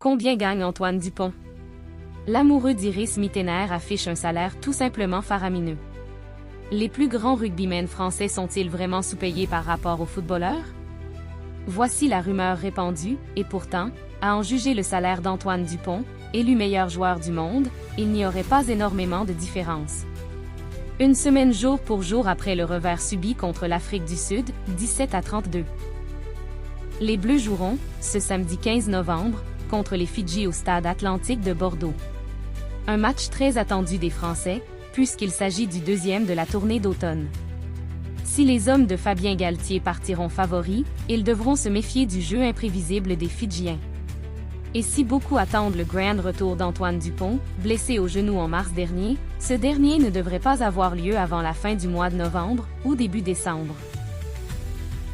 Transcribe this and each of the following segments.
Combien gagne Antoine Dupont? L'amoureux d'Iris Mittener affiche un salaire tout simplement faramineux. Les plus grands rugbymen français sont-ils vraiment sous-payés par rapport aux footballeurs? Voici la rumeur répandue, et pourtant, à en juger le salaire d'Antoine Dupont, élu meilleur joueur du monde, il n'y aurait pas énormément de différence. Une semaine jour pour jour après le revers subi contre l'Afrique du Sud, 17-32. Les Bleus joueront, ce samedi 15 novembre, contre les Fidji au Stade Atlantique de Bordeaux. Un match très attendu des Français, puisqu'il s'agit du deuxième de la tournée d'automne. Si les hommes de Fabien Galthié partiront favoris, ils devront se méfier du jeu imprévisible des Fidjiens. Et si beaucoup attendent le grand retour d'Antoine Dupont, blessé au genou en mars dernier, ce dernier ne devrait pas avoir lieu avant la fin du mois de novembre ou début décembre.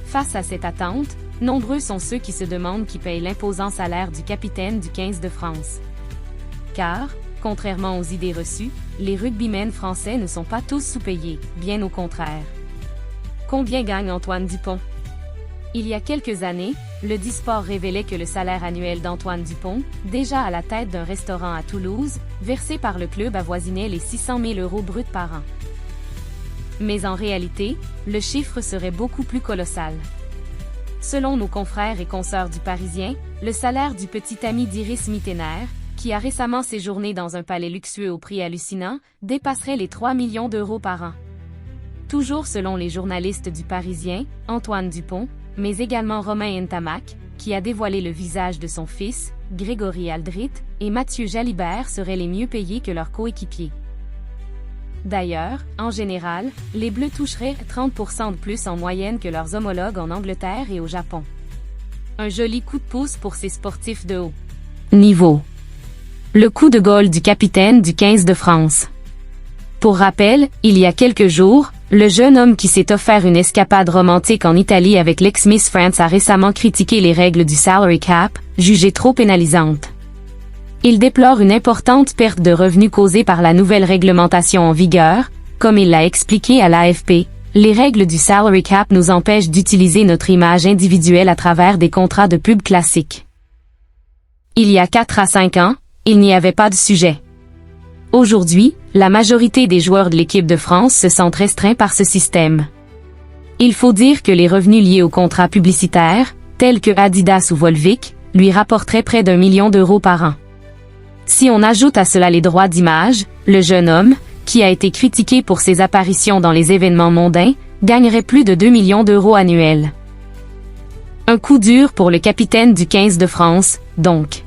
Face à cette attente, nombreux sont ceux qui se demandent qui paye l'imposant salaire du capitaine du 15 de France. Car, contrairement aux idées reçues, les rugbymen français ne sont pas tous sous-payés, bien au contraire. Combien gagne Antoine Dupont? Il y a quelques années, le Disport révélait que le salaire annuel d'Antoine Dupont, déjà à la tête d'un restaurant à Toulouse, versé par le club avoisinait les 600 000 € bruts par an. Mais en réalité, le chiffre serait beaucoup plus colossal. Selon nos confrères et consoeurs du Parisien, le salaire du petit ami d'Iris Mittener, qui a récemment séjourné dans un palais luxueux au prix hallucinant, dépasserait les 3 millions d'euros par an. Toujours selon les journalistes du Parisien, Antoine Dupont, mais également Romain Ntamak, qui a dévoilé le visage de son fils, Grégory Aldrit, et Mathieu Jalibert seraient les mieux payés que leurs coéquipiers. D'ailleurs, en général, les Bleus toucheraient 30% de plus en moyenne que leurs homologues en Angleterre et au Japon. Un joli coup de pouce pour ces sportifs de haut niveau. Le coup de gueule du capitaine du 15 de France. Pour rappel, il y a quelques jours, le jeune homme qui s'est offert une escapade romantique en Italie avec l'ex-Miss France a récemment critiqué les règles du salary cap, jugées trop pénalisantes. Il déplore une importante perte de revenus causée par la nouvelle réglementation en vigueur. Comme il l'a expliqué à l'AFP, les règles du salary cap nous empêchent d'utiliser notre image individuelle à travers des contrats de pub classiques. Il y a 4 à 5 ans, il n'y avait pas de sujet. Aujourd'hui, la majorité des joueurs de l'équipe de France se sentent restreints par ce système. Il faut dire que les revenus liés aux contrats publicitaires, tels que Adidas ou Volvic, lui rapporteraient près d'1 million d'euros par an. Si on ajoute à cela les droits d'image, le jeune homme, qui a été critiqué pour ses apparitions dans les événements mondains, gagnerait plus de 2 millions d'euros annuels. Un coup dur pour le capitaine du 15 de France, donc.